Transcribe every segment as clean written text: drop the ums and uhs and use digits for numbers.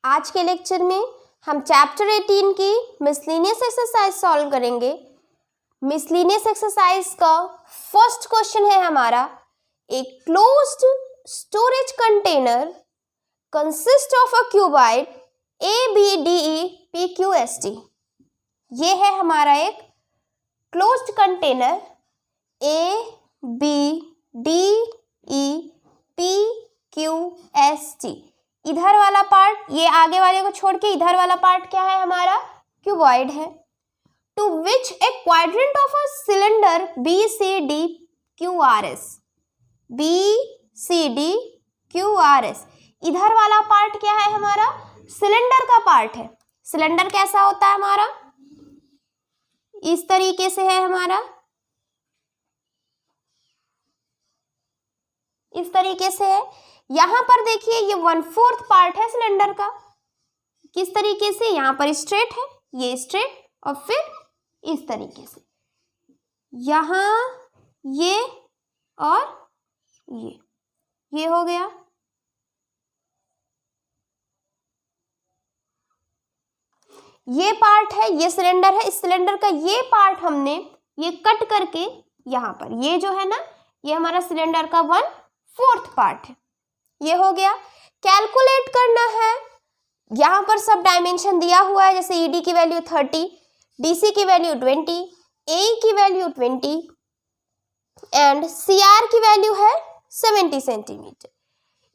आज के लेक्चर में हम चैप्टर 18 की मिसलेनियस एक्सरसाइज सॉल्व करेंगे। मिसलेनियस एक्सरसाइज का फर्स्ट क्वेश्चन है हमारा, a closed storage container consist of a cuboid ABDE ये है हमारा एक क्लोज्ड कंटेनर ABDEPQST। इधर वाला पार्ट, ये आगे वाले को छोड़ के इधर वाला पार्ट क्या है हमारा, क्यूबॉइड है। To which a quadrant of a cylinder BCDQRS इधर वाला पार्ट क्या है हमारा, सिलेंडर का पार्ट है। सिलेंडर कैसा होता है हमारा, इस तरीके से है हमारा, इस तरीके से है। यहां पर देखिए ये 1/4 पार्ट है सिलेंडर का, किस तरीके से, यहां पर स्ट्रेट है, ये स्ट्रेट, और फिर इस तरीके से यहां ये और ये हो गया। ये पार्ट है, ये सिलेंडर है। इस सिलेंडर का ये पार्ट हमने ये कट करके यहां पर, ये जो है ना, ये हमारा सिलेंडर का 1/4 पार्ट है। ये हो गया। कैलकुलेट करना है, यहां पर सब डायमेंशन दिया हुआ है, जैसे ED की वैल्यू 30, DC की वैल्यू 20, AE की वैल्यू 20 एंड CR की वैल्यू है 70 सेंटीमीटर।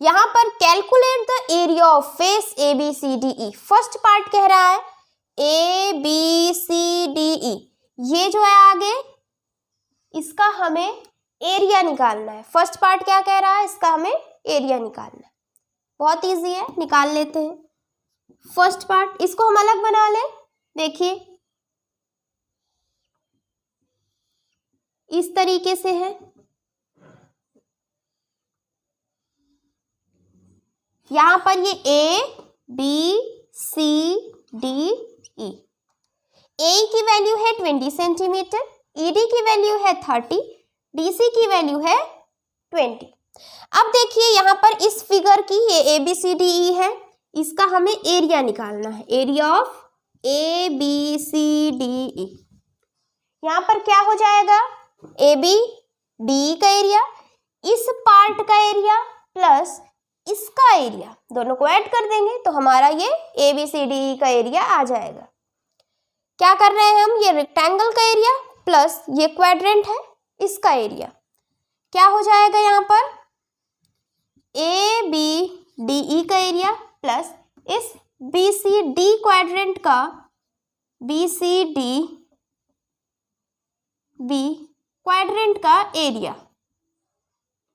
यहां पर calculate the area of face ABCDE। First part कह रहा है ABCDE, ये जो है आगे, इसका हमें एरिया निकालना है। फर्स्ट पार्ट क्या कह रहा है, इसका हमें एरिया निकालना है। बहुत इजी है, निकाल लेते हैं। फर्स्ट पार्ट, इसको हम अलग बना लें। देखिए इस तरीके से है, यहां पर ये ABCDE। AE की वैल्यू है 20 सेंटीमीटर, ED की वैल्यू है 30, DC की वैल्यू है 20। अब देखिए यहां पर इस फिगर की, ये ABCDE है, इसका हमें एरिया निकालना है। एरिया ऑफ ABCDE, यहां पर क्या हो जाएगा, ABDE का एरिया, इस पार्ट का एरिया प्लस इसका एरिया, दोनों को ऐड कर देंगे तो हमारा ये ABCDE का एरिया आ जाएगा। क्या कर रहे हैं हम, ये रेक्टेंगल का एरिया प्लस ये क्वाड्रेंट है, इसका एरिया क्या हो जाएगा, यहाँ पर ABDE का एरिया प्लस इस BCD क्वाड्रेंट का BCDB क्वाड्रेंट का एरिया,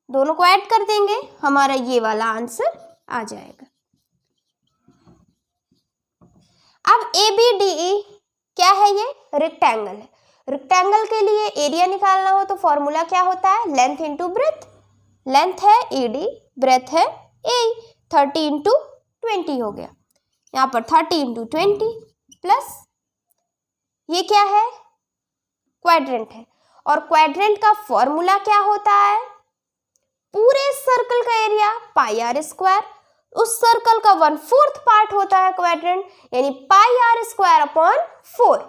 दोनों को ऐड कर देंगे, हमारा ये वाला आंसर आ जाएगा। अब ABDE क्या है, ये रेक्टेंगल है। रेक्टेंगल के लिए एरिया निकालना हो तो फॉर्मूला क्या होता है, लेंथ इंटू ब्रेथ। लेंथ है ED, ब्रेथ है AE, 30 इंटू 20 हो गया। यहाँ पर 30 इंटू 20 प्लस ये क्या है, क्वाड्रेंट है, और क्वाड्रेंट का फॉर्मूला क्या होता है, पूरे सर्कल का एरिया πr², उस सर्कल का 1/4 पार्ट होता है क्वाड्रेंट, यानी πr²/4।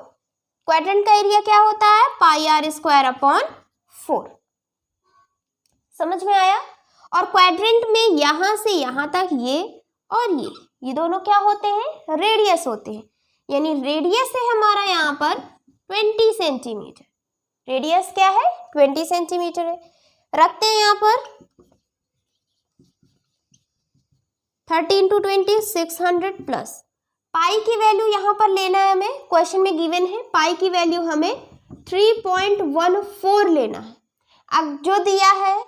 क्वाड्रेंट का एरिया क्या होता है, πr²/4। समझ में आया। और क्वाड्रेंट में यहां से यहां तक ये और ये दोनों क्या होते हैं, रेडियस होते हैं, यानी रेडियस है हमारा यहाँ पर 20 सेंटीमीटर। रेडियस क्या है, 20 सेंटीमीटर है। रखते हैं यहाँ पर 30 इंटू 20 600 प्लस पाई की वैल्यू यहाँ पर लेना है हमें, क्वेश्चन में गिवन है पाई की वैल्यू हमें 3.14 लेना है। अब जो दिया है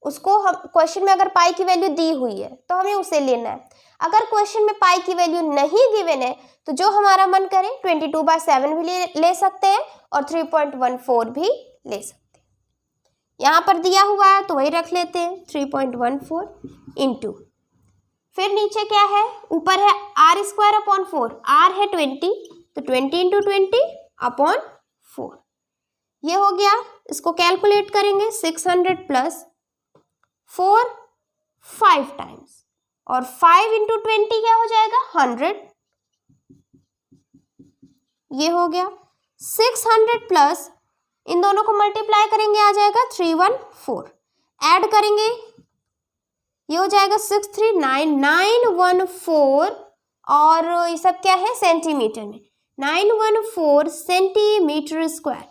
उसको हम, क्वेश्चन में अगर पाई की वैल्यू दी हुई है तो हमें उसे लेना है। अगर क्वेश्चन में पाई की वैल्यू नहीं गिवन है तो जो हमारा मन करे 22/7 भी ले सकते हैं और 3.14 भी ले सकते हैं। यहाँ पर दिया हुआ है तो वही रख लेते हैं, 3.14 इंटू, फिर नीचे क्या है, ऊपर है r²/4, r है 20 तो 20 इंटू 20/4, ये हो गया। इसको कैलकुलेट करेंगे, 600 प्लस 4 5 टाइम्स और 5 इंटू 20 क्या हो जाएगा 100, ये हो गया। 600 प्लस इन दोनों को मल्टीप्लाई करेंगे आ जाएगा 314, ऐड करेंगे ये हो जाएगा 639,914 और ये सब क्या है सेंटीमीटर में, 914 सेंटीमीटर स्क्वायर।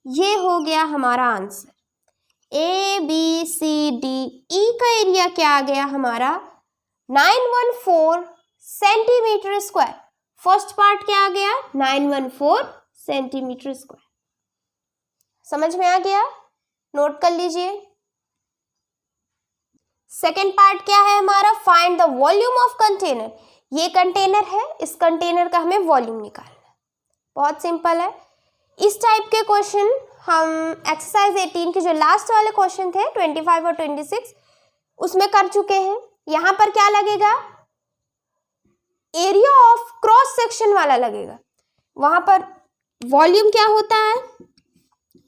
ये हो गया हमारा answer. A B C D E का एरिया क्या आ गया हमारा 914 सेंटीमीटर स्क्वायर। फर्स्ट पार्ट क्या आ गया 914 सेंटीमीटर स्क्वायर। समझ में आ गया, नोट कर लीजिए। सेकेंड पार्ट क्या है हमारा, find the volume of container. ये कंटेनर है, इस कंटेनर का हमें वॉल्यूम निकालना है। बहुत सिंपल है। इस टाइप के क्वेश्चन हम एक्सरसाइज 18 के जो लास्ट वाले क्वेश्चन थे 25 और 26 उसमें कर चुके हैं। यहाँ पर क्या लगेगा, एरिया ऑफ क्रॉस सेक्शन वाला लगेगा। वहां पर वॉल्यूम क्या होता है,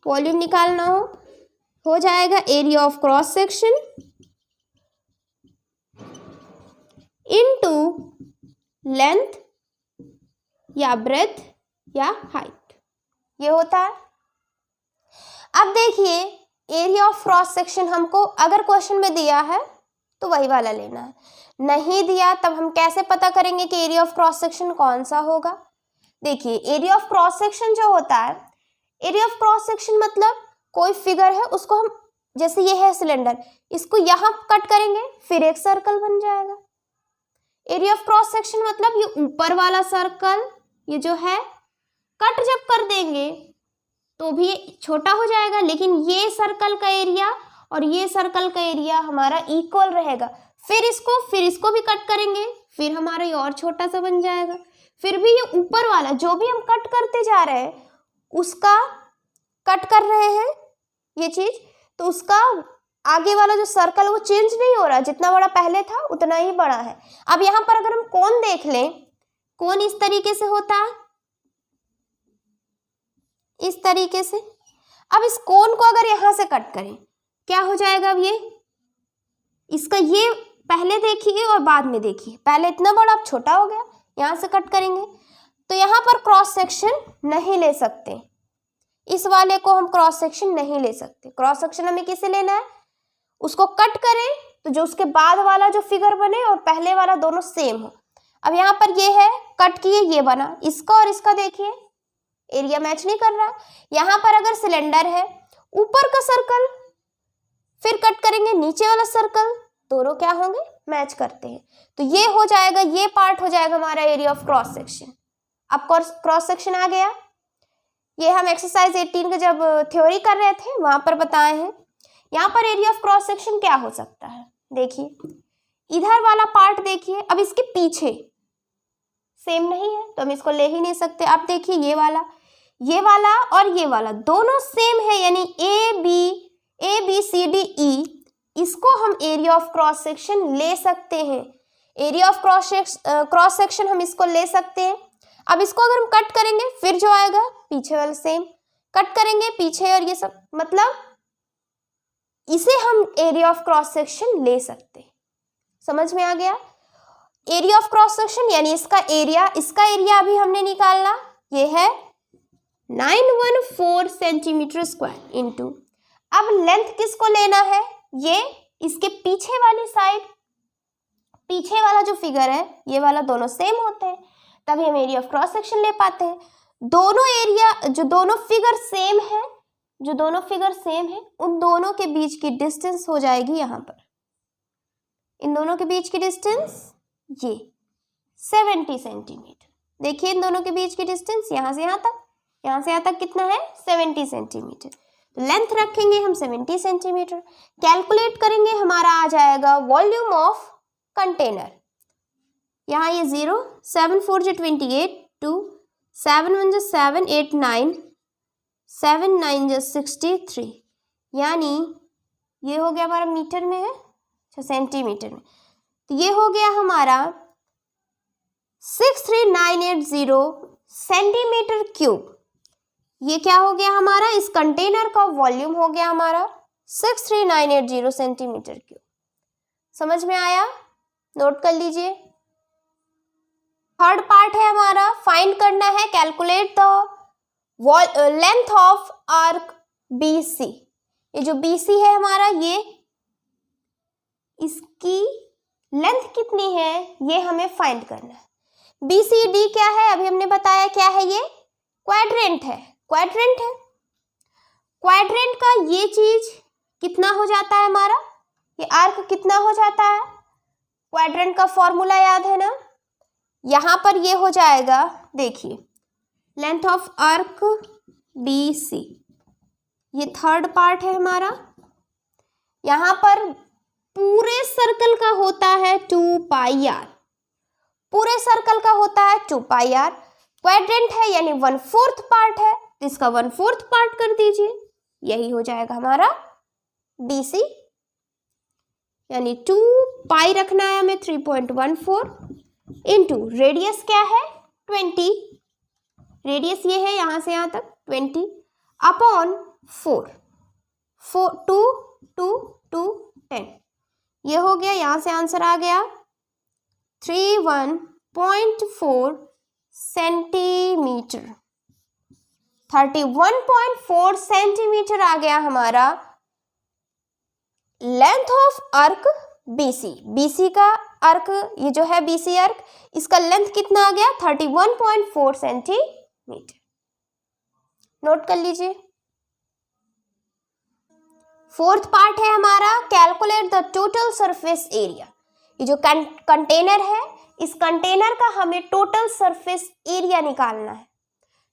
वॉल्यूम निकालना हो जाएगा area of cross section into length या ब्रेथ या हाइट, ये होता है। अब देखिए एरिया ऑफ क्रॉस सेक्शन हमको अगर क्वेश्चन में दिया है तो वही वाला लेना है, नहीं दिया तब हम कैसे पता करेंगे कि एरिया ऑफ क्रॉस सेक्शन कौन सा होगा। देखिए एरिया ऑफ क्रॉस सेक्शन जो होता है, एरिया ऑफ क्रॉस सेक्शन मतलब कोई फिगर है उसको हम, जैसे ये है सिलेंडर, इसको यहाँ कट करेंगे फिर एक सर्कल बन जाएगा। एरिया ऑफ क्रॉस सेक्शन मतलब ये ऊपर वाला सर्कल ये जो है कट जब कर देंगे तो भी छोटा हो जाएगा, लेकिन ये सर्कल का एरिया और ये सर्कल का एरिया हमारा इक्वल रहेगा। फिर इसको भी कट करेंगे फिर हमारा ये और छोटा सा बन जाएगा। फिर भी ये ऊपर वाला जो भी हम कट करते जा रहे हैं उसका कट कर रहे हैं ये चीज, तो उसका आगे वाला जो सर्कल वो चेंज नहीं हो रहा, जितना बड़ा पहले था उतना ही बड़ा है। अब यहाँ पर अगर हम कोण देख लें, कोण इस तरीके से होता है, इस तरीके से। अब इस कोण को अगर यहाँ से कट करें क्या हो जाएगा, अब ये इसका ये पहले देखिए और बाद में देखिए, पहले इतना बड़ा अब छोटा हो गया। यहाँ से कट करेंगे तो यहाँ पर क्रॉस सेक्शन नहीं ले सकते, इस वाले को हम क्रॉस सेक्शन नहीं ले सकते। क्रॉस सेक्शन हमें किसे लेना है, उसको कट करें तो जो उसके बाद वाला जो फिगर बने और पहले वाला दोनों सेम हो। अब यहाँ पर ये है कट किए, ये बना, इसका और इसका देखिए एरिया मैच नहीं कर रहा। यहाँ पर अगर सिलेंडर है, ऊपर का सर्कल फिर कट करेंगे नीचे वाला सर्कल, दोनों क्या होंगे मैच करते हैं, तो ये हो जाएगा, ये पार्ट हो जाएगा हमारा एरिया ऑफ क्रॉस सेक्शन। अब क्रॉस सेक्शन आ गया, ये हम एक्सरसाइज 18 के जब थ्योरी कर रहे थे वहां पर बताए हैं। यहाँ पर एरिया ऑफ क्रॉस सेक्शन क्या हो सकता है, देखिए इधर वाला पार्ट देखिए, अब इसके पीछे सेम नहीं है तो हम इसको ले ही नहीं सकते। अब देखिए ये वाला और ये वाला दोनों सेम है, यानी ए बी सी डी ई, इसको हम एरिया ऑफ क्रॉस सेक्शन ले सकते हैं। एरिया ऑफ क्रॉस सेक्शन हम इसको ले सकते हैं। अब इसको अगर हम कट करेंगे फिर जो आएगा पीछे वाला सेम, कट करेंगे पीछे और ये सब, मतलब इसे हम एरिया ऑफ क्रॉस सेक्शन ले सकते हैं। समझ में आ गया, एरिया ऑफ क्रॉस सेक्शन यानी इसका एरिया अभी हमने निकालना, ये है 914 सेंटीमीटर स्क्वायर इनटू, अब लेंथ किसको लेना है, ये इसके पीछे वाली साइड, पीछे वाला जो फिगर है ये वाला दोनों सेम होते हैं तभी हम एरिया ऑफ क्रॉस सेक्शन ले पाते हैं। दोनों एरिया जो दोनों फिगर सेम है उन दोनों के बीच की डिस्टेंस हो जाएगी यहाँ पर, इन दोनों के बीच की डिस्टेंस ये 70 सेंटीमीटर। देखिए इन दोनों के बीच की डिस्टेंस यहाँ से यहाँ तक कितना है 70 सेंटीमीटर। लेंथ रखेंगे हम 70 सेंटीमीटर, कैलकुलेट करेंगे हमारा आ जाएगा वॉल्यूम ऑफ कंटेनर। यहाँ ये 0, 7 4 जो 28, 2 7 1 जो 7 8 9, 7 9 जो 63, यानी ये हो गया हमारा मीटर में है, अच्छा सेंटीमीटर में, तो ये हो गया हमारा 63980 सेंटीमीटर क्यूब। ये क्या हो गया हमारा, इस कंटेनर का वॉल्यूम हो गया हमारा 63980 सेंटीमीटर क्यूब। समझ में आया, नोट कर लीजिए। थर्ड पार्ट है हमारा, फाइंड करना है, calculate the length of arc BC। ये जो BC है हमारा, ये इसकी लेंथ कितनी है ये हमें फाइंड करना है। BCD क्या है, अभी हमने बताया क्या है, ये क्वाड्रेंट है। क्वाड्रेंट है, क्वाड्रेंट का ये चीज कितना हो जाता है हमारा, ये आर्क कितना हो जाता है, क्वाड्रेंट का फॉर्मूला याद है ना, यहां पर ये हो जाएगा, देखिए लेंथ ऑफ आर्क BC, ये थर्ड पार्ट है हमारा। यहां पर पूरे सर्कल का होता है 2πr, पूरे सर्कल का होता है 2πr। क्वाड्रेंट है यानी 1/4 पार्ट है, तो इसका 1/4 पार्ट कर दीजिए, यही हो जाएगा हमारा BC, यानी 2π रखना है हमें 3.14 इंटू रेडियस क्या है 20, रेडियस ये है यहां से यहां तक 20 अपॉन 4, 2 2 2 10, ये हो गया, यहां से आंसर आ गया 31.4 सेंटीमीटर, 31.4 सेंटीमीटर आ गया हमारा length of arc BC। BC का आर्क, ये जो है BC आर्क, इसका लेंथ कितना आ गया 31.4 सेंटीमीटर। नोट कर लीजिए। फोर्थ पार्ट है हमारा, calculate the total surface area. ये जो कंटेनर है, इस कंटेनर का हमें टोटल सरफेस एरिया निकालना है।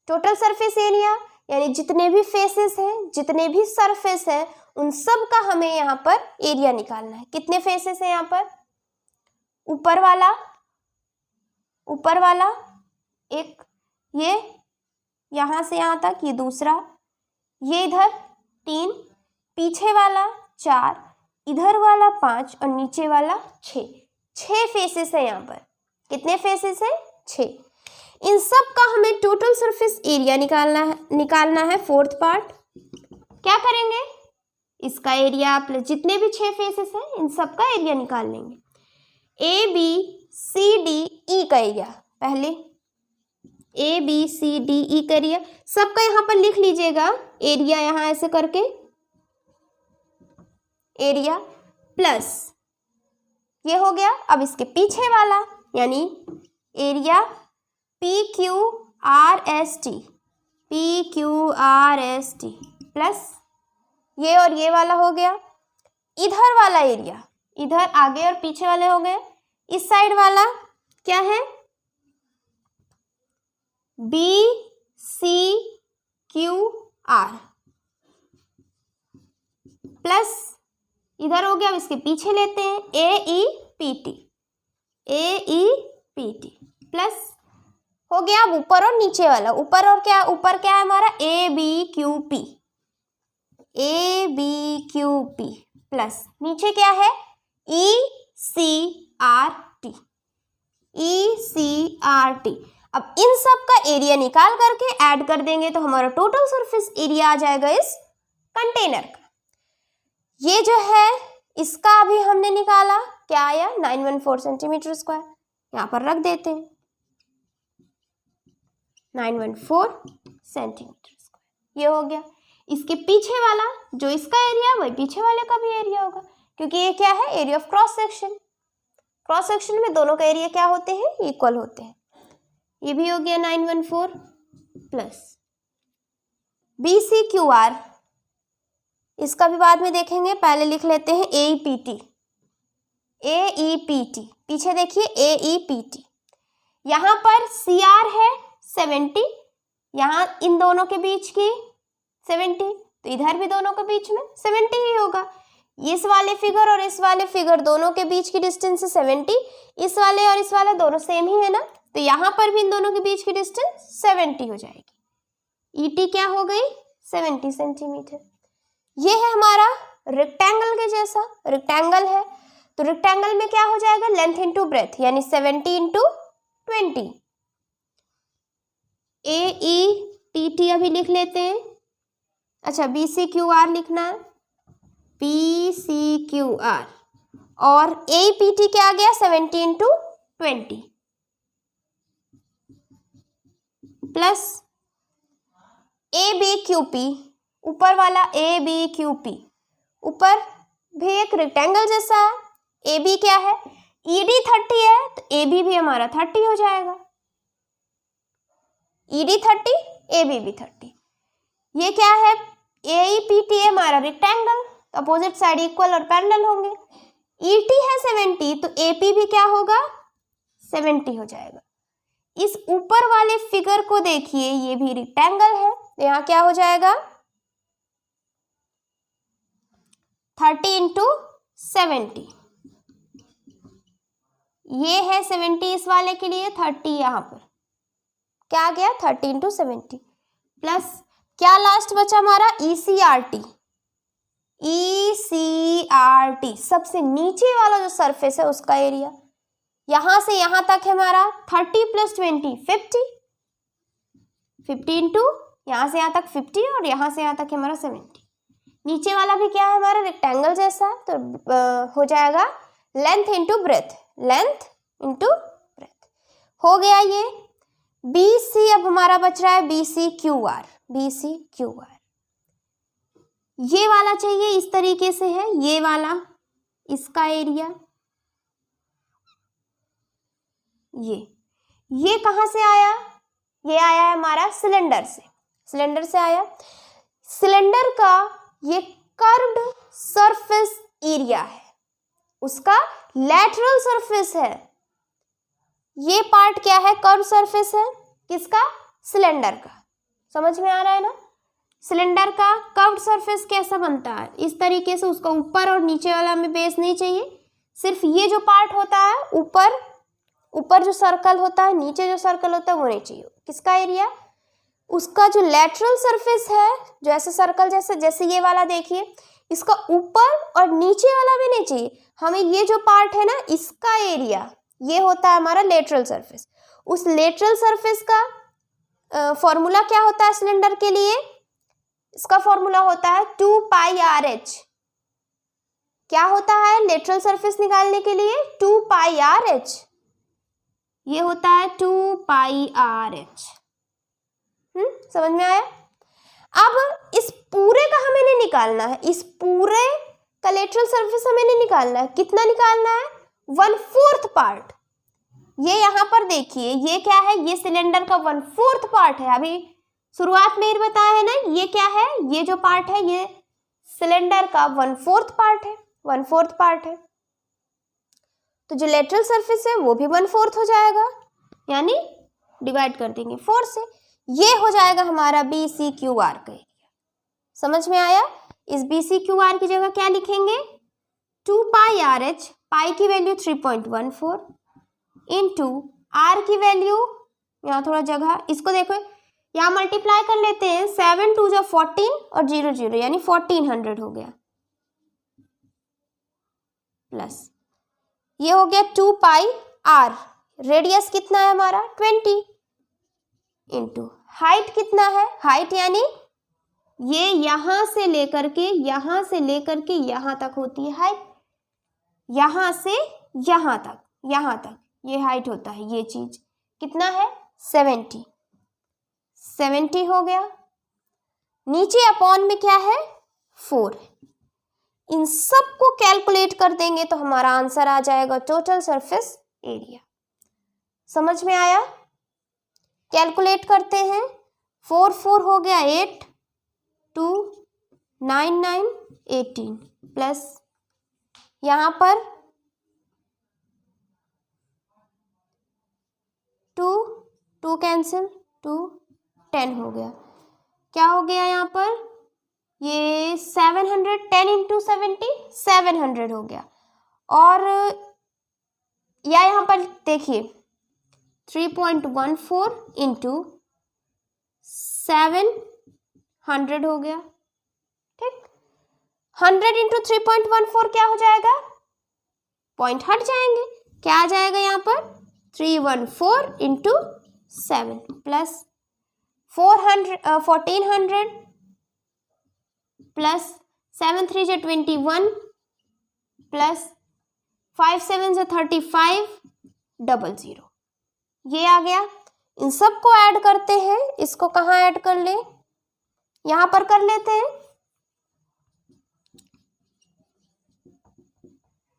टोटल सरफेस एरिया यानी जितने भी फेसेस हैं, जितने भी सरफेस हैं, उन सब का हमें यहाँ पर एरिया निकालना है। कितने फेसेस हैं यहाँ पर, ऊपर वाला एक, ये यहाँ से यहाँ तक ये दूसरा, ये इधर 3, पीछे वाला 4, इधर वाला 5 और नीचे वाला 6 फेसेस है यहाँ पर। कितने फेसेस हैं 6। इन सब का हमें टोटल सरफेस एरिया निकालना है। फोर्थ पार्ट क्या करेंगे, इसका एरिया प्लस जितने भी 6 फेसेस हैं इन सब का एरिया निकाल लेंगे। ABCDE का एरिया, पहले ABCDE का एरिया सबका यहाँ पर लिख लीजिएगा, एरिया यहाँ ऐसे करके, एरिया प्लस ये हो गया। अब इसके पीछे वाला यानी एरिया PQRST प्लस ये और ये वाला हो गया। इधर वाला एरिया, इधर आगे और पीछे वाले हो गए। इस साइड वाला क्या है, BCQR प्लस इधर हो गया। अब इसके पीछे लेते हैं AEPT प्लस हो गया। अब ऊपर और नीचे वाला, ऊपर क्या है हमारा ABQP प्लस नीचे क्या है ECRT। अब इन सब का एरिया निकाल करके ऐड कर देंगे तो हमारा टोटल सरफेस एरिया आ जाएगा इस कंटेनर का। ये जो है इसका अभी हमने निकाला, क्या आया 914 सेंटीमीटर स्क्वायर, यहाँ पर रख देते हैं 914 सेंटीमीटर स्क्वायर, ये हो गया। इसके पीछे वाला जो इसका एरिया वही पीछे वाले का भी एरिया होगा, क्योंकि ये क्या है area of cross section. Cross section में दोनों का एरिया क्या होते हैं, इक्वल होते हैं। ये भी हो गया 914 प्लस BCQR, इसका भी बाद में देखेंगे, पहले लिख लेते हैं AEPT। पीछे देखिए AEPT, यहाँ पर CR है 70, यहाँ इन दोनों के बीच की 70, तो इधर भी दोनों के बीच में 70 ही होगा। इस वाले फिगर और इस वाले फिगर दोनों के बीच की डिस्टेंस है 70, इस वाले और इस वाले दोनों सेम ही है ना, तो यहाँ पर भी इन दोनों के बीच की डिस्टेंस 70 हो जाएगी। ET क्या हो गई 70 सेंटीमीटर। ये है हमारा रेक्टेंगल के जैसा, रेक्टेंगल है तो रेक्टेंगल में क्या हो जाएगा लेंथ इंटू ब्रेथ, यानी 70 इंटू 20। AEPT अभी लिख लेते हैं। अच्छा BCQR लिखना है, BCQR और APT क्या आ गया 70 इंटू 20 प्लस ABQP, ऊपर वाला ABQP ऊपर भी एक रेक्टेंगल जैसा है। AB क्या है, ED 30 है तो AB भी हमारा 30 हो जाएगा। ED 30, AB भी 30। ये क्या है, AEPT है हमारा रेक्टेंगल, तो अपोजिट साइड इक्वल और पैरेलल होंगे। ET है 70 तो AP भी क्या होगा 70 हो जाएगा। इस ऊपर वाले फिगर को देखिए, ये भी रेक्टेंगल है तो यहाँ क्या हो जाएगा 30 इंटू 70। ये है 70 इस वाले के लिए, 30 यहाँ पर क्या आ गया 30 इंटू 70 प्लस क्या लास्ट बचा हमारा ECRT। ECRT सबसे नीचे वाला जो सरफेस है उसका एरिया, यहां से यहां तक है हमारा 30 प्लस 20 50 इंटू यहां से यहां तक 50 और यहां से यहां तक है हमारा 70। नीचे वाला भी क्या है हमारा रेक्टेंगल जैसा, तो हो जाएगा length into breath, length into breath हो गया ये। BC अब हमारा बच रहा है BCQR, BCQR ये वाला चाहिए, इस तरीके से है ये वाला, इसका एरिया ये कहां से आया, ये आया है हमारा सिलेंडर से, सिलेंडर से आया। सिलेंडर का ये कर्व्ड सरफेस एरिया है, उसका लैटरल सरफेस है। ये पार्ट क्या है, कर्व सरफेस है, किसका सिलेंडर का। समझ में आ रहा है ना, सिलेंडर का कर्व्ड सरफेस कैसा बनता है, इस तरीके से। उसका ऊपर और नीचे वाला में बेस नहीं चाहिए, सिर्फ ये जो पार्ट होता है ऊपर जो सर्कल होता है, नीचे जो सर्कल होता है वो नहीं चाहिए। किसका एरिया, उसका जो लैटरल सरफेस है, जो ऐसे सर्कल जैसे ये वाला देखिए, इसका ऊपर और नीचे वाला भी नहीं चाहिए हमें। ये जो पार्ट है ना, इसका एरिया ये होता है हमारा लेटरल सरफेस। उस लेटरल सरफेस का फॉर्मूला क्या होता है सिलेंडर के लिए, इसका फॉर्मूला होता है 2 पाई RH। क्या होता है लेटरल सरफेस निकालने के लिए 2 पाई RH, ये होता है 2 पाई RH। समझ में आया। अब इस पूरे का हमें नहीं निकालना है, इस पूरे का लेटरल सरफेस हमें नहीं निकालना है। कितना निकालना है, 1/4 पार्ट। ये यहाँ पर देखिए, ये क्या है, ये सिलेंडर का 1/4 पार्ट है। अभी शुरुआत में ही बताया है ना, ये क्या है, ये जो पार्ट है ये सिलेंडर का 1/4 पार्ट है, 1/4 पार्ट है। तो जो लेटरल सरफेस है वो भी 1/4 हो जाएगा, यानी डिवाइड कर देंगे 4 से। ये हो जाएगा हमारा BCQR का एरिया। समझ में आया। इस BCQR की जगह क्या लिखेंगे, 2 पाई RH, पाई की वैल्यू 3.14 इंटू R की वैल्यू, यहाँ थोड़ा जगह, इसको देखो यहाँ मल्टीप्लाई कर लेते हैं, 7 2 14 और 0 0 यानी 1400 हो गया, प्लस ये हो गया 2 पाई R। रेडियस कितना है हमारा 20 इंटू हाइट कितना है, हाइट यानी ये यहां से लेकर के यहां तक होती है हाइट, यहां से यहां तक ये हाइट होता है। ये चीज कितना है 70 हो गया। नीचे अपॉन में क्या है 4 है। इन सब को कैलकुलेट कर देंगे तो हमारा आंसर आ जाएगा टोटल सरफेस एरिया। समझ में आया। कैलकुलेट करते हैं, 4 4 हो गया 8, 2 9 9 18 प्लस यहाँ पर 2 कैंसिल, 2 10 हो गया। क्या हो गया यहाँ पर, ये 700, 10 इंटू 70 700 हो गया। और या यहाँ पर देखिए 3.14 इंटू 700 हो गया। ठीक, 100 इंटू 3.14 क्या हो जाएगा, पॉइंट हट जाएंगे, क्या आ जाएगा यहाँ पर 314 इंटू 7 प्लस 1400 प्लस 7 3 21 प्लस 5 7 से 35 00, ये आ गया। इन सब को ऐड करते हैं, इसको कहाँ ऐड कर ले, यहां पर कर लेते हैं।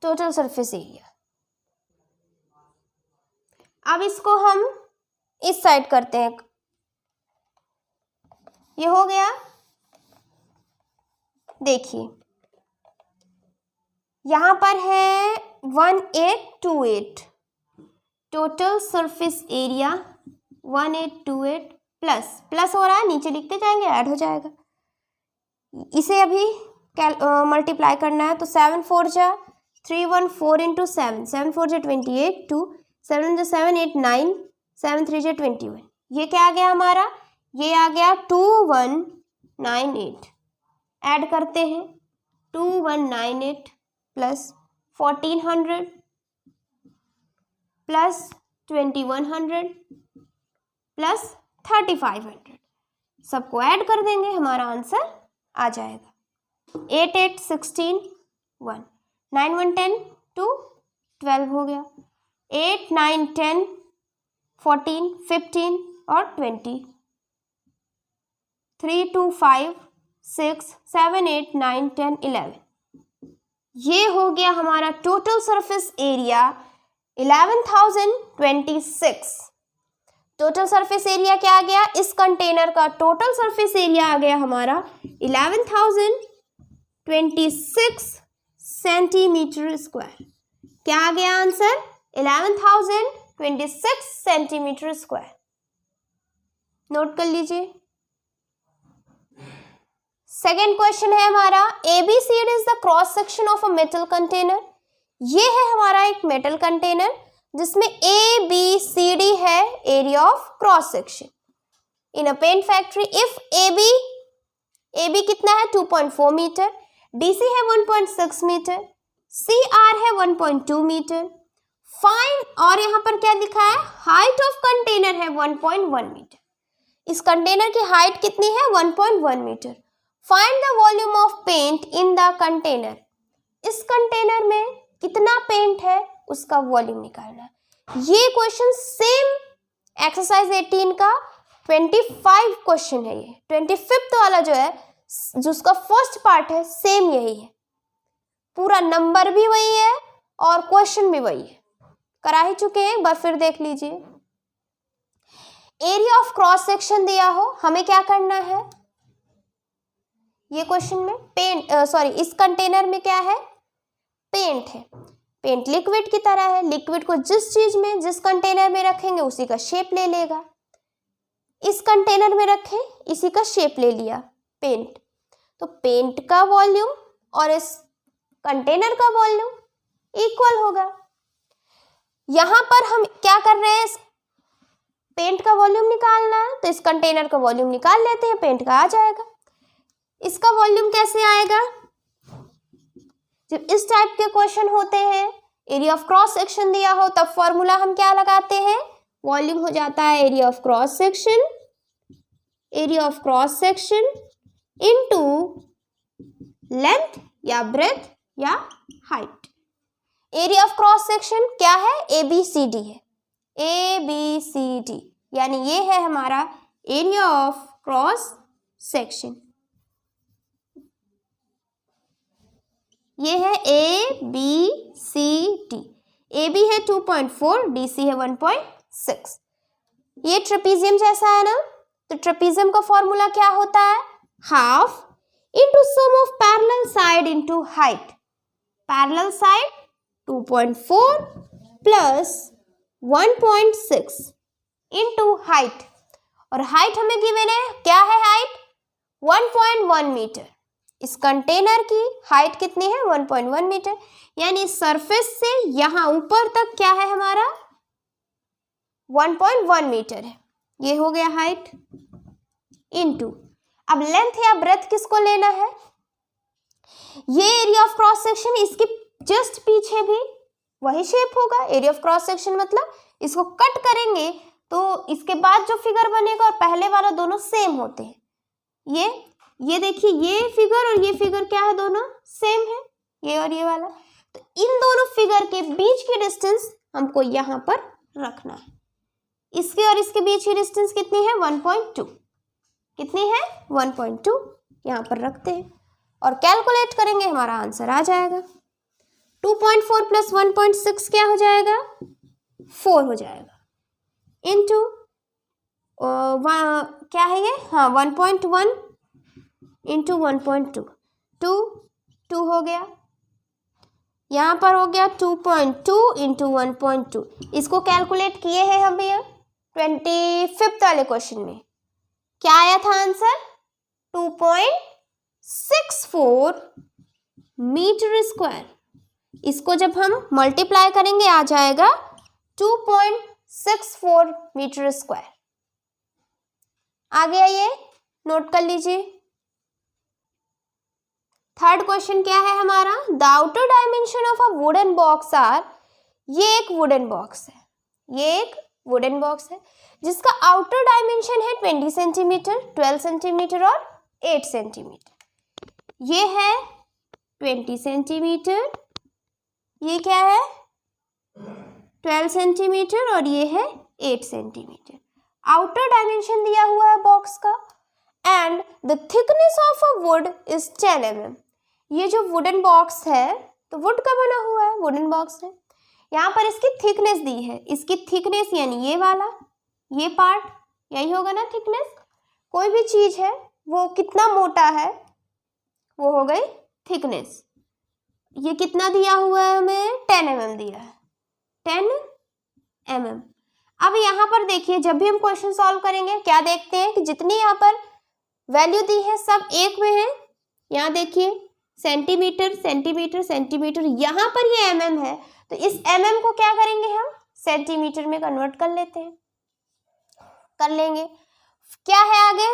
Total surface area. अब इसको हम इस साइड करते हैं, ये हो गया। देखिए यहां पर है 1828, टोटल सरफेस एरिया 1828 प्लस हो रहा है, नीचे लिखते जाएंगे, ऐड हो जाएगा। इसे अभी मल्टीप्लाई करना है, तो 7 4 जा 314 इंटू 7, 7 4 जा 28, 2 7 जा 7 8 9, 7 3 जा 21, ये क्या आ गया हमारा, ये आ गया 2198। ऐड करते हैं 2198 प्लस 1400 प्लस 2100 प्लस 3500, सबको ऐड कर देंगे, हमारा आंसर आ जाएगा 8 8 16 1, 9 1 10 2 12 हो गया, 8 9 10 14 15 और 20, 3 2 5 6 7 8 9 10 11, ये हो गया हमारा total surface area 11,026। Total surface area क्या आ गया, इस कंटेनर का टोटल सरफेस एरिया आ गया हमारा 11,026 सेंटीमीटर स्क्वायर। क्या आ गया आंसर, 11,026 सेंटीमीटर स्क्वायर। नोट कर लीजिए। सेकेंड क्वेश्चन है हमारा, ABCD is the cross section of a metal container. ये है हमारा एक मेटल कंटेनर जिसमें ABCD है area of cross section in a paint factory. If AB कितना है 2.4 मीटर, DC है 1.6 मीटर, CR है 1.2 मीटर, फाइंड, और यहाँ पर क्या लिखा है, हाइट ऑफ कंटेनर है 1.1 मीटर। इस कंटेनर की हाइट कितनी है 1.1 metre. Find the volume of paint in the container. इस कंटेनर में कितना पेंट है उसका वॉल्यूम निकालना है। ये क्वेश्चन सेम एक्सरसाइज 18 का 25 क्वेश्चन है, ये 25th वाला जो है, जो उसका फर्स्ट पार्ट है, सेम यही है, पूरा नंबर भी वही है और क्वेश्चन भी वही है, करा ही चुके हैं, एक बार फिर देख लीजिए। एरिया ऑफ क्रॉस सेक्शन दिया हो, हमें क्या करना है, ये क्वेश्चन में इस कंटेनर में क्या है, पेंट है। पेंट लिक्विड की तरह है, लिक्विड को जिस चीज में, जिस कंटेनर में रखेंगे उसी का शेप ले लेगा। इस कंटेनर में रखें, इसी का शेप ले लिया पेंट, तो पेंट का वॉल्यूम और इस कंटेनर का वॉल्यूम इक्वल होगा। यहां पर हम क्या कर रहे हैं, पेंट का वॉल्यूम निकालना है, तो इस कंटेनर का वॉल्यूम निकाल लेते हैं, पेंट का आ जाएगा। इसका वॉल्यूम कैसे आएगा, जब इस टाइप के क्वेश्चन होते हैं, एरिया ऑफ क्रॉस सेक्शन दिया हो, तब फॉर्मूला हम क्या लगाते हैं, वॉल्यूम हो जाता है area of cross section into length या ब्रेथ या height. Area of cross section क्या है, ABCD है, ABCD, यानी ये है हमारा एरिया ऑफ क्रॉस सेक्शन। ये है ABCD, AB है 2.4, DC है 1.6। ये ट्रेपीजियम जैसा है ना, तो ट्रेपीजियम का फॉर्मूला क्या होता है, half into sum of parallel side into height. Parallel side 2.4 plus 1.6 into height, और हाइट हमें गिवन है, क्या है हाइट 1.1 मीटर। इस कंटेनर की हाइट कितनी है 1.1 मीटर, यानी सरफेस से यहां ऊपर तक क्या है हमारा 1.1 मीटर है, ये हो गया हाइट इनटू। अब लेंथ या ब्रेथ किसको लेना है, ये एरिया ऑफ क्रॉस सेक्शन, इसके जस्ट पीछे भी वही शेप होगा। एरिया ऑफ क्रॉस सेक्शन मतलब इसको कट करेंगे तो इसके बाद जो फिगर बनेगा और पहले वाला दोनों सेम होते हैं। ये देखिए, ये फिगर और ये फिगर क्या है, दोनों सेम है, ये और ये वाला। तो इन दोनों फिगर के बीच की डिस्टेंस हमको यहाँ पर रखना है। इसके और इसके बीच की डिस्टेंस कितनी है? 1.2। कितनी है? 1.2। यहाँ पर रखते हैं और कैलकुलेट करेंगे, हमारा आंसर आ जाएगा। 2.4 प्लस 1.6 क्या हो जाएगा? 4 हो जाएगा। इंटू क्या है ये? हाँ, 1.1 इंटू 1.2, 2 हो गया। यहाँ पर हो गया 2.2 इंटू 1.2। इसको कैलकुलेट किए हैं हम भैया 25th वाले क्वेश्चन में। क्या आया था आंसर? 2.64 metre square. इसको जब हम मल्टीप्लाई करेंगे आ जाएगा 2.64 मीटर स्क्वायर। आगे आइए, नोट कर लीजिए। थर्ड क्वेश्चन क्या है हमारा? The outer dimension of a wooden box are. ये एक वुडन बॉक्स है, ये एक वुडन बॉक्स है जिसका आउटर डायमेंशन है 20 सेंटीमीटर, 12 सेंटीमीटर और 8 सेंटीमीटर। ये है 20 सेंटीमीटर, ये क्या है? 12 सेंटीमीटर और ये है 8 सेंटीमीटर। आउटर डायमेंशन दिया हुआ है बॉक्स का। And the thickness of a would is 10 mm। ये जो वुडन बॉक्स है तो वुड का बना हुआ है, वुडन बॉक्स है। यहाँ पर इसकी थिकनेस दी है, इसकी थिकनेस यानी ये वाला, ये पार्ट, यही होगा ना थिकनेस। कोई भी चीज है वो कितना मोटा है वो हो गई थिकनेस। ये कितना दिया हुआ है हमें? 10 mm दिया है, 10 mm। अब यहाँ पर देखिए, जब भी हम क्वेश्चन सॉल्व करेंगे क्या देखते हैं कि जितनी यहाँ पर वैल्यू दी है सब एक में है। यहाँ देखिए सेंटीमीटर सेंटीमीटर सेंटीमीटर, यहाँ पर ये mm है तो इस mm को क्या करेंगे हम? सेंटीमीटर में कन्वर्ट कर लेते हैं, कर लेंगे। क्या है आगे?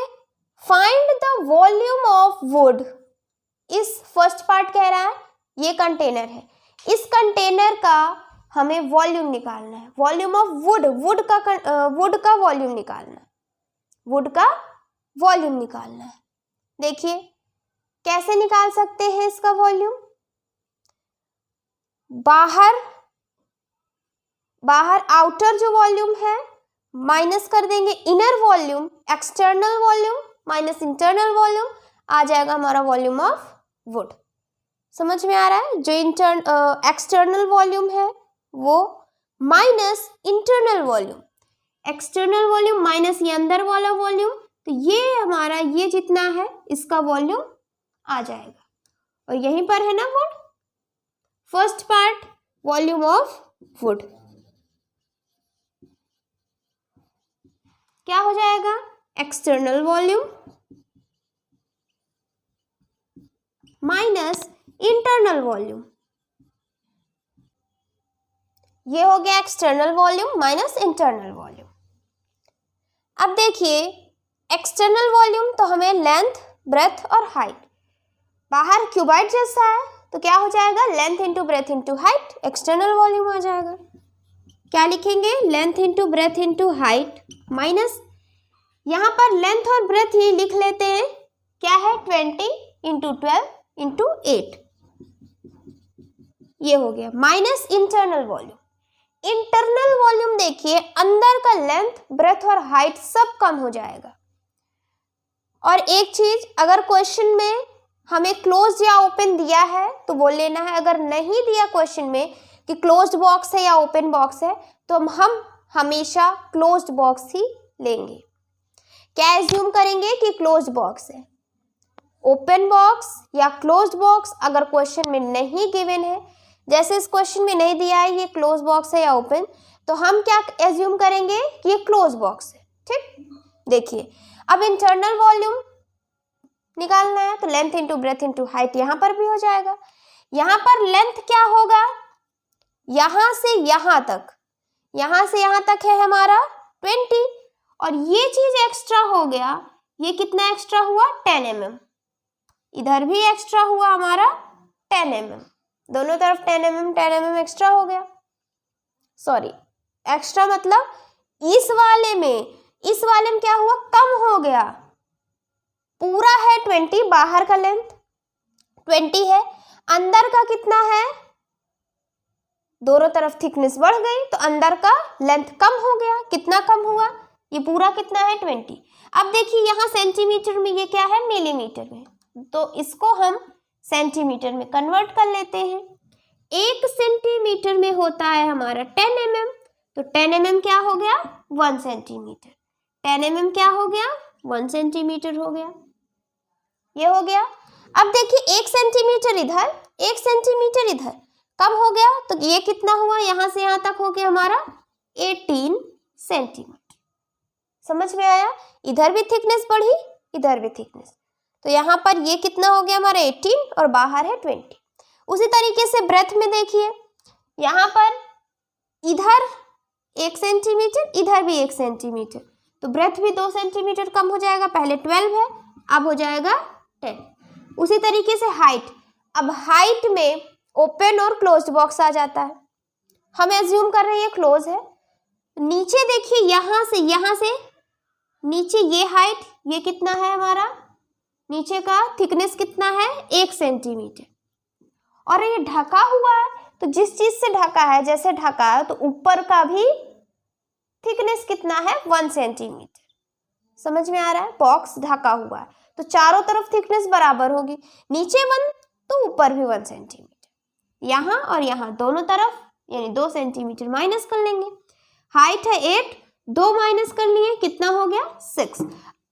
Find the volume of would. इस फर्स्ट पार्ट कह रहा है ये कंटेनर है, इस कंटेनर का हमें वॉल्यूम निकालना है। वॉल्यूम ऑफ वुड, वुड का वॉल्यूम निकालना है, वुड का वॉल्यूम निकालना है। देखिए कैसे निकाल सकते हैं इसका वॉल्यूम? बाहर आउटर जो वॉल्यूम है माइनस कर देंगे inner volume, external volume minus internal volume, आ जाएगा हमारा वॉल्यूम ऑफ वुड। समझ में आ रहा है? जो एक्सटर्नल वॉल्यूम है वो minus internal volume, external volume minus ये अंदर वाला वॉल्यूम, तो ये हमारा ये जितना है इसका वॉल्यूम आ जाएगा। और यहीं पर है ना wood, first part volume of wood क्या हो जाएगा? External volume minus internal volume. ये हो गया external volume minus internal volume. अब देखिए एक्सटर्नल वॉल्यूम तो हमें लेंथ, ब्रेथ और हाइट, बाहर क्यूबाइड जैसा है तो क्या हो जाएगा? Length into breadth into height, external volume आ जाएगा। क्या लिखेंगे? Length into breadth into height minus, यहाँ पर लेंथ और ब्रेथ ही लिख लेते हैं, क्या है? 20 इंटू 12 इंटू 8, ये हो गया minus internal volume. Internal volume देखिए अंदर का लेंथ, ब्रेथ और हाइट सब कम हो जाएगा। और एक चीज, अगर क्वेश्चन में हमें क्लोज या ओपन दिया है तो बोल लेना है, अगर नहीं दिया क्वेश्चन में कि क्लोज्ड बॉक्स है या ओपन बॉक्स है तो हम हमेशा क्लोज्ड बॉक्स ही लेंगे। क्या एज्यूम करेंगे कि क्लोज्ड बॉक्स है। ओपन बॉक्स या क्लोज्ड बॉक्स अगर क्वेश्चन में नहीं गिवन है, जैसे इस क्वेश्चन में नहीं दिया है ये क्लोज बॉक्स है या ओपन, तो हम क्या एज्यूम करेंगे कि ये क्लोज बॉक्स है। ठीक, देखिए अब इंटरनल वॉल्यूम निकालना है तो length into breadth into height यहाँ पर भी हो जाएगा। यहाँ पर लेंथ क्या होगा? यहाँ से यहाँ तक, यहाँ से यहाँ तक है हमारा 20, और ये चीज एक्स्ट्रा हो गया, ये कितना एक्स्ट्रा हुआ? 10 mm। इधर भी एक्स्ट्रा हुआ हमारा 10 mm, दोनों तरफ 10 mm एक्स्ट्रा हो गया। सॉरी, एक्स्ट्रा मतलब इस वाले में क्या हुआ? कम हो गया। पूरा है 20, बाहर का लेंथ 20 है, अंदर का कितना है? दोनों तरफ थिकनेस बढ़ गई तो अंदर का लेंथ कम हो गया। कितना कम हुआ? ये पूरा कितना है 20। अब देखिए यहाँ सेंटीमीटर में, ये क्या है मिलीमीटर में, तो इसको हम सेंटीमीटर में कन्वर्ट कर लेते हैं। 1 सेंटीमीटर में होता है हमारा 10 mm, तो 10 mm क्या हो गया 1 सेंटीमीटर। 10 mm क्या हो गया 1 सेंटीमीटर हो गया। ये हो गया। अब देखिए 1 सेंटीमीटर इधर, 1 सेंटीमीटर इधर, कब हो गया? तो ये कितना हुआ, यहाँ से यहाँ तक हो गया हमारा 18 सेंटीमीटर। समझ में आया? इधर भी थिकनेस बढ़ी, इधर भी थिकनेस, तो यहाँ पर ये कितना हो गया हमारा 18 और बाहर है 20। उसी तरीके से ब्रेथ में देखिए, यहाँ पर इधर 1 सेंटीमीटर, इधर भी 1 सेंटीमीटर, तो ब्रेथ भी 2 सेंटीमीटर कम हो जाएगा। पहले 12 है, अब हो जाएगा 10। उसी तरीके से हाइट, अब हाइट में ओपन और क्लोज्ड बॉक्स आ जाता है। हम एज्यूम कर रहे हैं ये क्लोज है। नीचे देखिए, यहाँ से नीचे ये हाइट, ये कितना है हमारा, नीचे का थिकनेस कितना है 1 सेंटीमीटर, और ये ढका हुआ है, तो जिस चीज से ढका है, जैसे ढका है, तो ऊपर का भी थिकनेस कितना है 1 सेंटीमीटर। समझ में आ रहा है? बॉक्स ढका हुआ है तो चारों तरफ थिकनेस बराबर होगी, नीचे 1 तो ऊपर भी 1 सेंटीमीटर, यहाँ और यहाँ दोनों तरफ यानी 2 सेंटीमीटर माइनस कर लेंगे। हाइट है 8, 2 माइनस कर लिए, कितना हो गया 6।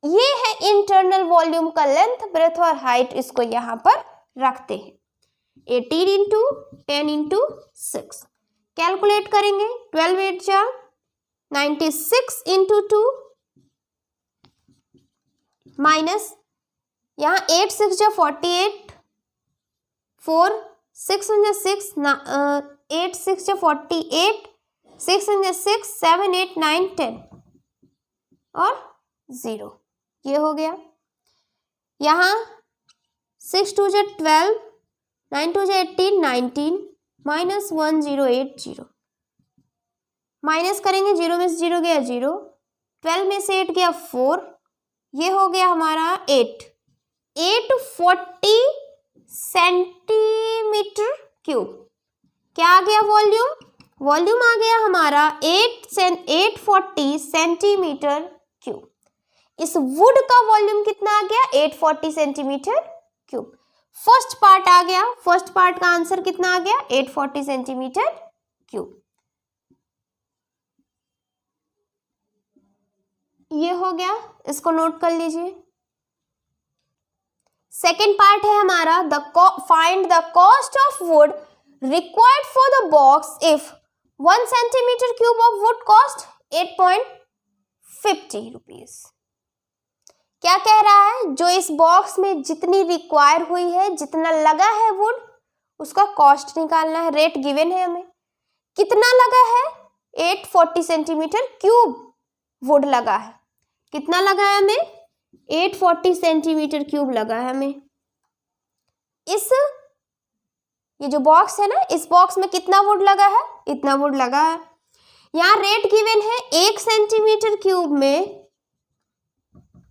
ये है इंटरनल वॉल्यूम का लेंथ, ब्रेथ और हाइट, इसको यहाँ पर रखते हैं। 18 इंटू 10 इंटू 6 कैलकुलेट करेंगे। 12 8 जा 96 इंटू 2 माइनस, यहाँ 8 6 जा 48, 4 6 6 8 6 जा 48, 6 6 7 8 9 10 और 0, ये हो गया। यहाँ 6 2 जा 12, 9 2 जा 18, 19 माइनस 1 0 8 0, माइनस करेंगे, 0 में से 0 गया 0, 12 में से 8 गया 4, ये हो गया हमारा 840 सेंटीमीटर क्यूब। क्या आ गया वॉल्यूम? वॉल्यूम आ गया हमारा 840 सेंटीमीटर क्यूब। इस वुड का वॉल्यूम कितना आ गया 840 सेंटीमीटर क्यूब। फर्स्ट पार्ट आ गया, फर्स्ट पार्ट का आंसर कितना आ गया 840 सेंटीमीटर क्यूब। ये हो गया, इसको नोट कर लीजिए। सेकेंड पार्ट है हमारा find the cost of would required for the box if 1 centimetre cube of would cost 8.50 rupees. क्या कह रहा है? जो इस बॉक्स में जितनी रिक्वायर हुई है, जितना लगा है वुड, उसका कॉस्ट निकालना है। रेट गिवन है हमें, कितना लगा है 840 सेंटीमीटर क्यूब वुड लगा है। कितना लगा है हमें 840 सेंटीमीटर क्यूब लगा है हमें। ये जो बॉक्स है ना, इस बॉक्स में कितना वुड लगा है, इतना वुड लगा है। यहाँ रेट गिवन है 1 सेंटीमीटर क्यूब में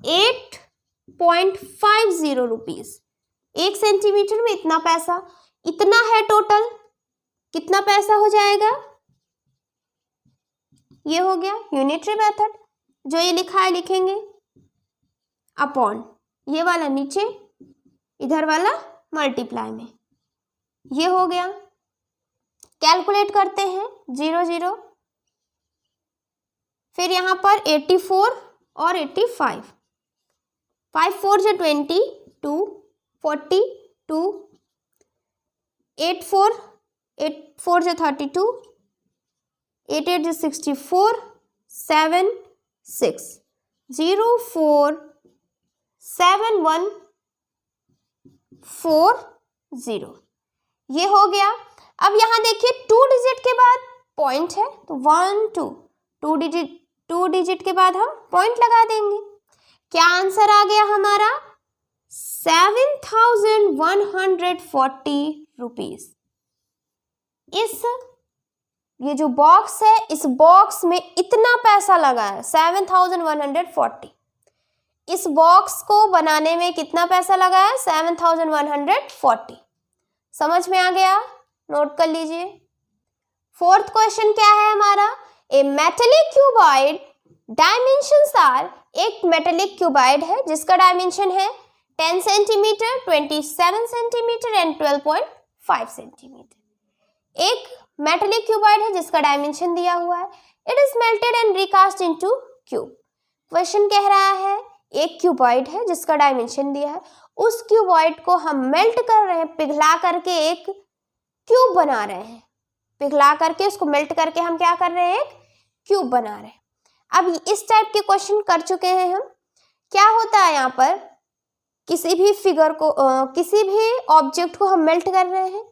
8.50 रुपीज। 1 सेंटीमीटर में इतना पैसा, इतना है टोटल, कितना पैसा हो जाएगा? ये हो गया यूनिटरी मेथड। जो ये लिखा है लिखेंगे अपॉन ये वाला नीचे, इधर वाला मल्टीप्लाई में, ये हो गया। कैलकुलेट करते हैं 0 0, फिर यहाँ पर 84 और 85, 5 4 जा 20, 2 42, 8 4 जा 32, 8 8 जा 64, 7 6 0 4 7 1 4 0, ये हो गया। अब यहाँ देखिए 2 डिजिट के बाद पॉइंट है, तो 1 2 2 डिजिट के बाद हम पॉइंट लगा देंगे। क्या आंसर आ गया हमारा 7140 रुपीज। ये जो बॉक्स है, इस बॉक्स में इतना पैसा लगा है 7140। इस बॉक्स को बनाने में कितना पैसा लगा है 7140। समझ में आ गया? नोट कर लीजिए। फोर्थ क्वेश्चन क्या है हमारा, ए मेटेलिक क्यूबॉइड डायमेंशंस आर, एक मेटेलिक क्यूबॉइड है जिसका डायमेंशन है 10 सेंटीमीटर, 27 सेंटीमीटर एंड 12.5 सेंटीमीटर। एक मेटेलिक क्यूबॉइड है जिसका डायमेंशन दिया हुआ है। It is melted and recast into cube. Question कह रहा है एक क्यूबॉइड है जिसका डायमेंशन दिया है, उस क्यूबॉइड को हम मेल्ट कर रहे हैं, पिघला करके एक क्यूब बना रहे हैं। पिघला करके उसको मेल्ट करके हम क्या कर रहे हैं, एक क्यूब बना रहे हैं। अब इस टाइप के क्वेश्चन कर चुके हैं हम। क्या होता है यहाँ पर, किसी भी फिगर को किसी भी ऑब्जेक्ट को हम मेल्ट कर रहे हैं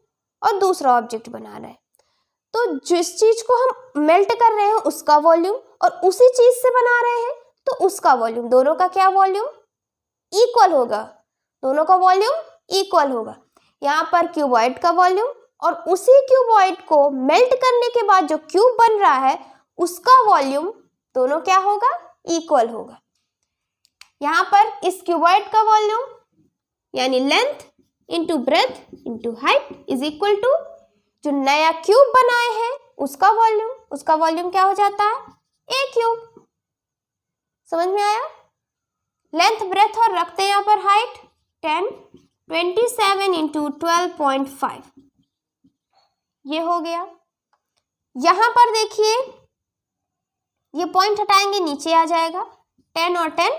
और दूसरा ऑब्जेक्ट बना रहे हैं, तो जिस चीज को हम मेल्ट कर रहे हैं उसका वॉल्यूम और उसी चीज से बना रहे हैं तो उसका वॉल्यूम, दोनों का क्या वॉल्यूम इक्वल होगा, दोनों का वॉल्यूम इक्वल होगा। यहाँ पर क्यूबॉइड का वॉल्यूम और उसी क्यूबॉइड को मेल्ट करने के बाद जो क्यूब बन रहा है उसका वॉल्यूम, दोनों क्या होगा, इक्वल होगा। यहाँ पर इस क्यूबॉइड का वॉल्यूम यानी length into breadth into height is equal to जो नया क्यूब बनाए हैं उसका वॉल्यूम क्या हो जाता है, ए क्यूब। समझ में आया? लेंथ ब्रेथ और रखते हैं यहाँ पर हाइट 10, 27 इंटू 12.5, ये हो गया। यहाँ पर देखिए ये पॉइंट हटाएंगे नीचे आ जाएगा, 10 और 10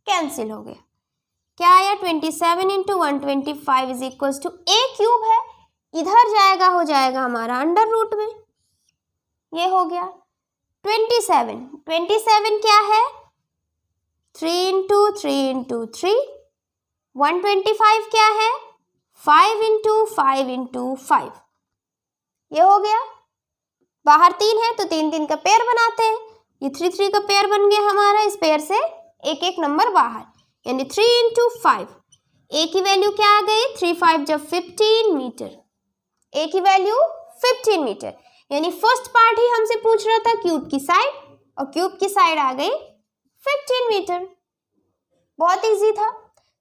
कैंसिल हो गया। क्या आया, 27 into 125 is equal to a cube है, इधर जाएगा हो जाएगा हमारा अंडर रूट में, ये हो गया। 27 क्या है, 3 इंटू 3 इंटू 3। 125 क्या है, 5 इंटू 5 इंटू 5, ये हो गया। बाहर 3 है तो 3 3 का पेयर बनाते हैं, ये 3 3 का पेयर बन गया हमारा। इस पेयर से एक एक नंबर बाहर, यानी 3 इंटू 5। ए की वैल्यू क्या आ गई, 3 5 जब 15 मीटर, ए की वैल्यू 15 मीटर। यानी फर्स्ट पार्ट ही हमसे पूछ रहा था क्यूब की साइड, और क्यूब की साइड आ गई 15 मीटर, बहुत इजी था।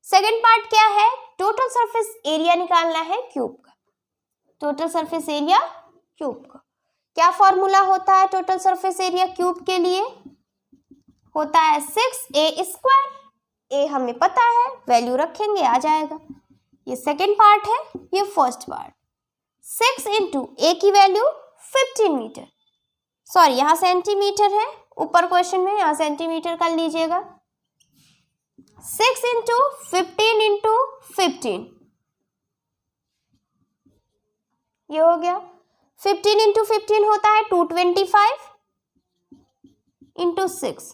सेकंड पार्ट क्या है, टोटल सरफेस एरिया निकालना है क्यूब का। टोटल सरफेस एरिया क्यूब का क्या फॉर्मूला होता है, टोटल सरफेस एरिया क्यूब के लिए होता है 6a²। ए हमें पता है, वैल्यू रखेंगे आ जाएगा। ये सेकंड पार्ट है, ये फर्स्ट पार्ट। 6 इंटू ए की वैल्यू 15 मीटर, सॉरी यहाँ सेंटीमीटर है, ऊपर क्वेश्चन में यहाँ सेंटीमीटर कर लीजिएगा। 6 इंटू 15 इंटू 15, ये हो गया। 15 इंटू 15 होता है 225 इंटू 6,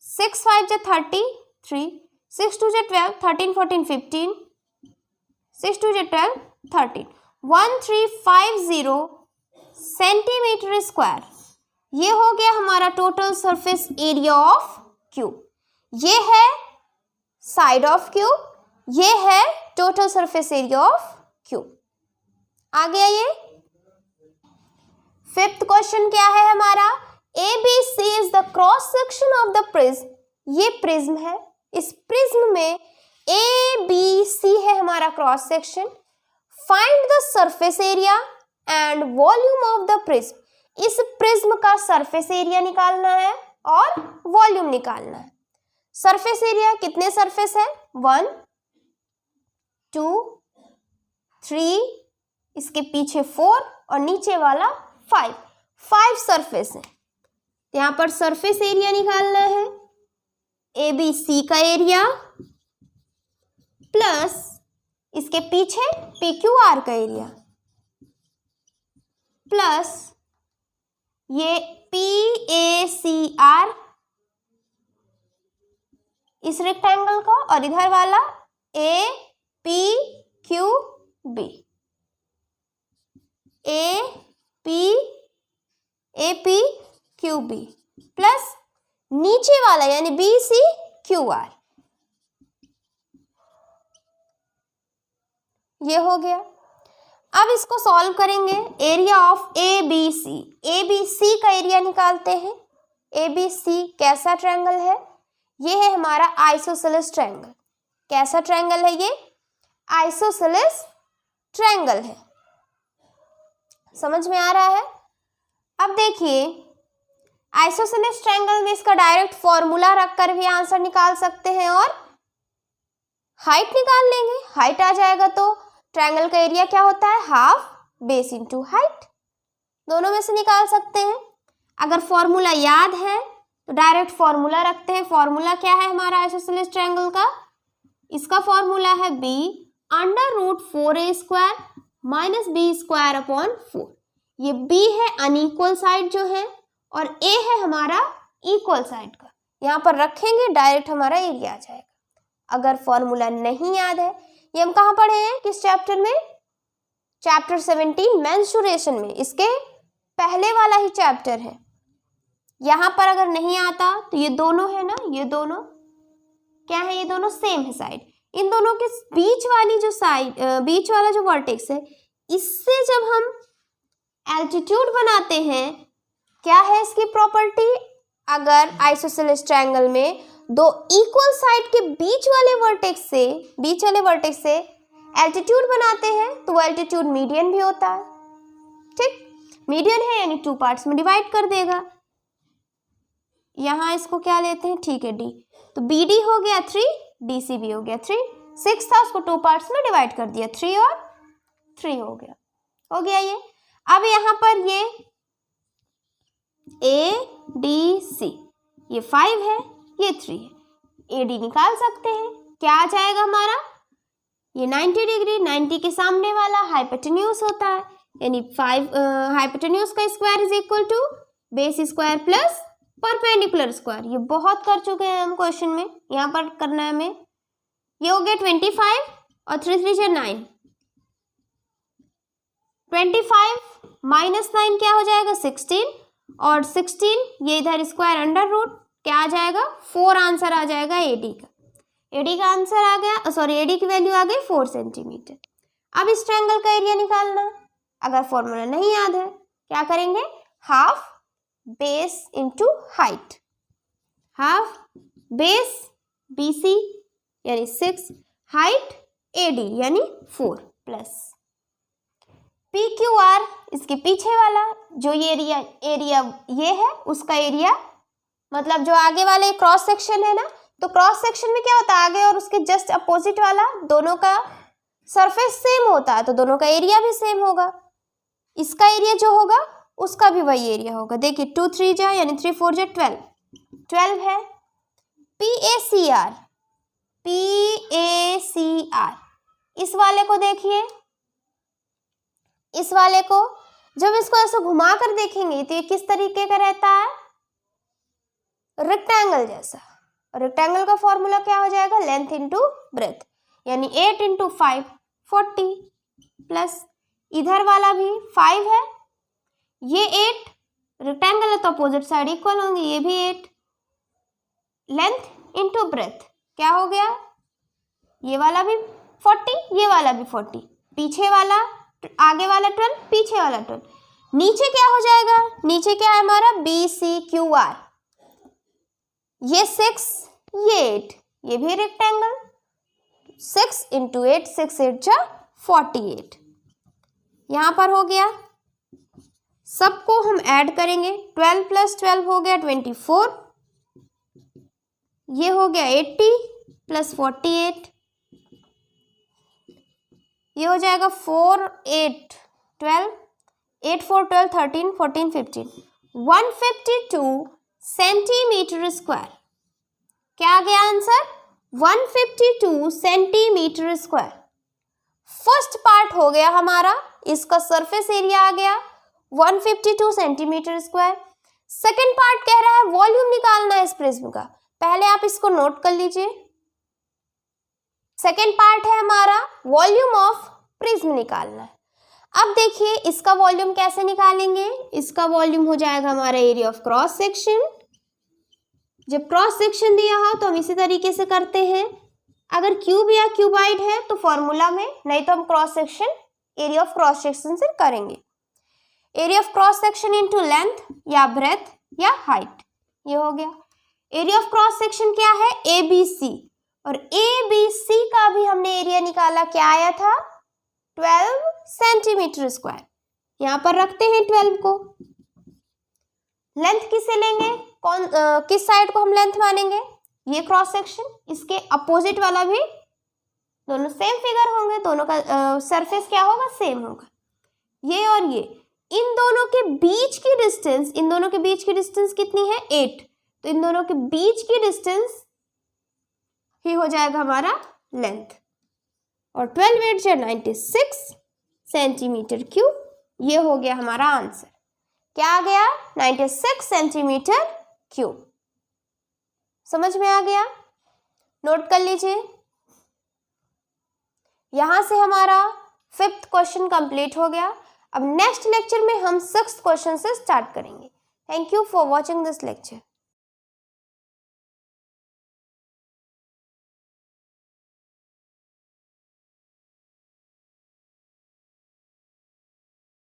6 5 जो 33, 6 2 जो 12, 13 14 15, 6 2 जो 12 13, 1350 सेंटीमीटर स्क्वायर, ये हो गया हमारा total surface area of cube. ये है साइड ऑफ क्यूब, ये है total surface area of cube. आ गया ये। फिफ्थ क्वेश्चन क्या है हमारा, ABC is the cross section of the prism. ये प्रिज्म है, इस प्रिज्म में ABC है हमारा cross section. Find the surface area and volume of the prism. इस प्रिज्म का सरफेस एरिया निकालना है और वॉल्यूम निकालना है। सरफेस एरिया कितने सरफेस है, 1 2 3, इसके पीछे 4 और नीचे वाला 5 सरफेस है। यहाँ पर सरफेस एरिया निकालना है, ABC का एरिया प्लस इसके पीछे PQR का एरिया प्लस ये PACR इस रेक्टेंगल का, और इधर वाला APQB, APQB प्लस नीचे वाला यानी BCQR, ये हो गया। अब इसको सॉल्व करेंगे। एरिया ऑफ ABC का एरिया निकालते हैं। ABC कैसा ट्रायंगल है, ये है हमारा आइसोसेलेस ट्रायंगल। कैसा ट्रायंगल है ये, आइसोसेलेस ट्रायंगल है। समझ में आ रहा है, अब देखिए आइसोसेलेस ट्रायंगल में इसका डायरेक्ट फॉर्मूला रखकर भी आंसर निकाल सकते हैं और हाइट निकाल लेंगे। हाइट आ जाएगा तो ट्रायंगल का एरिया क्या होता है, हाफ बेस इंटू हाइट, दोनों में से निकाल सकते हैं। अगर फॉर्मूला याद है तो डायरेक्ट फॉर्मूला रखते हैं। फॉर्मूला क्या है हमारा आइसोसेलेस ट्रायंगल का, इसका फॉर्मूला है b under root 4a² minus b² upon 4। ये b है अनइक्वल साइड जो है और a है हमारा इक्वल साइड का, यहाँ पर रखेंगे डायरेक्ट हमारा एरिया आ जाएगा। अगर फॉर्मूला नहीं याद है, ये हम कहाँ पढ़े हैं, किस चैप्टर में, चैप्टर 17 मेंस्ट्रुएशन में, इसके पहले वाला ही चैप्टर है। यहाँ पर अगर नहीं आता तो ये दोनों है ना, ये दोनों क्या है, ये दोनों सेम है साइड। इन दोनों के बीच वाली जो साइड, बीच वाला जो वर्टेक्स है, इससे जब हम एल्टीट्यूड बनाते हैं, क्या है इसकी प्रॉपर्टी, अगर आइसोसेलेस ट्रायंगल में दो इक्वल साइड के बीच वाले वर्टेक्स से एल्टीट्यूड बनाते हैं तो वो एल्टीट्यूड मीडियन भी होता है। ठीक, मीडियन है यानी 2 पार्ट्स में डिवाइड कर देगा। यहाँ इसको क्या लेते हैं, ठीक है डी, तो बी डी हो गया 3, डी सी बी हो गया 3, 6 था उसको 2 पार्ट्स में डिवाइड कर दिया, 3 और 3 हो गया ये। अब यहाँ पर ये ए डी सी, ये 5 है, ये 3 है, ए डी निकाल सकते हैं। क्या आ जाएगा हमारा, ये 90 डिग्री, 90 के सामने वाला हाइपोटेन्यूज होता है, यानी 5 हाइपोटेन्यूज का square is equal to base square plus perpendicular square. ये बहुत कर चुके हैं हम क्वेश्चन में, यहाँ पर करना है हमें। ये हो गया 25 और 3 3 से 9, 25 माइनस 9 क्या हो जाएगा 16, और 16 ये इधर स्क्वायर अंडर रूट क्या आ जाएगा 4, आंसर आ जाएगा एडी का। एडी का आंसर आ गया, सॉरी एडी की वैल्यू आ गई 4 सेंटीमीटर। अब इस ट्रायंगल का एरिया निकालना, अगर फॉर्मूला नहीं याद है क्या करेंगे, half base into height, half base BC यानी 6, हाइट AD यानी 4 प्लस PQR, इसके पीछे वाला जो ये एरिया ये है उसका एरिया, मतलब जो आगे वाले क्रॉस सेक्शन है ना, तो क्रॉस सेक्शन में क्या होता है, आगे और उसके जस्ट अपोजिट वाला दोनों का सरफेस सेम होता है तो दोनों का एरिया भी सेम होगा। इसका एरिया जो होगा उसका भी वही एरिया होगा। देखिए 2 3 जा यानी 3 4 जा 12 है। PACR, इस वाले को देखिए, इस वाले को जब इसको ऐसे घुमा कर देखेंगे तो ये किस तरीके का रहता है, रेक्टेंगल जैसा। रेक्टेंगल का फॉर्मूला क्या हो जाएगा, लेंथ इंटू ब्रेथ, यानी 8 इंटू 5 40 प्लस इधर वाला भी 5 है, ये 8, रेक्टेंगल है तो अपोजिट साइड इक्वल होंगे, ये भी 8, लेंथ इंटू ब्रेथ क्या हो गया, ये वाला भी 40, ये वाला भी 40, पीछे वाला आगे वाला 12, पीछे वाला 12, नीचे क्या हो जाएगा, नीचे क्या है हमारा BCQR, ये 6, ये 8, ये भी रेक्टेंगल, 6 इंटू 8, 6 8 जा 48, यहाँ पर हो गया। सबको हम ऐड करेंगे, 12 प्लस 12 हो गया 24, ये हो गया 80 प्लस 48, ये हो जाएगा 4 8 12, 8 4 12 13 14 15, 152 सेंटीमीटर स्क्वायर। क्या आ गया answer, 152 centimetre square. First part हो गया हमारा, इसका सरफेस एरिया आ गया 152 सेंटीमीटर स्क्वायर। सेकेंड पार्ट कह रहा है वॉल्यूम निकालना है इस प्रिज्म का, पहले आप इसको नोट कर लीजिए। सेकेंड पार्ट है हमारा वॉल्यूम ऑफ प्रिज्म निकालना है। अब देखिए इसका वॉल्यूम कैसे निकालेंगे, इसका वॉल्यूम हो जाएगा हमारा एरिया ऑफ क्रॉस सेक्शन। जब क्रॉस सेक्शन दिया हो तो हम इसी तरीके से करते हैं, अगर क्यूब या क्यूबाइड है तो फॉर्मूला में, नहीं तो हम cross section area of cross section से करेंगे। Area of cross section into length या ब्रेथ या हाइट, ये हो गया। एरिया ऑफ क्रॉस सेक्शन क्या है, ABC, और ABC का भी हमने एरिया निकाला, क्या आया था 12 सेंटीमीटर स्क्वायर। यहाँ पर रखते हैं 12 को, लेंथ किसे लेंगे, किस साइड को हम लेंथ मानेंगे, ये क्रॉस सेक्शन, इसके अपोजिट वाला भी, दोनों सेम फिगर होंगे, दोनों का सरफेस क्या होगा, सेम होगा। ये और ये, इन दोनों के बीच की डिस्टेंस, इन दोनों के बीच की डिस्टेंस कितनी है, 8, तो इन दोनों के बीच की डिस्टेंस ही हो जाएगा हमारा लेंथ। और 12 8 या 96 सेंटीमीटर क्यूब, ये हो गया हमारा आंसर। क्या आ गया, 96 सेंटीमीटर क्यूब। समझ में आ गया, नोट कर लीजिए। यहां से हमारा 5th क्वेश्चन कंप्लीट हो गया। अब नेक्स्ट लेक्चर में हम 6th क्वेश्चन से स्टार्ट करेंगे। Thank you for watching this lecture.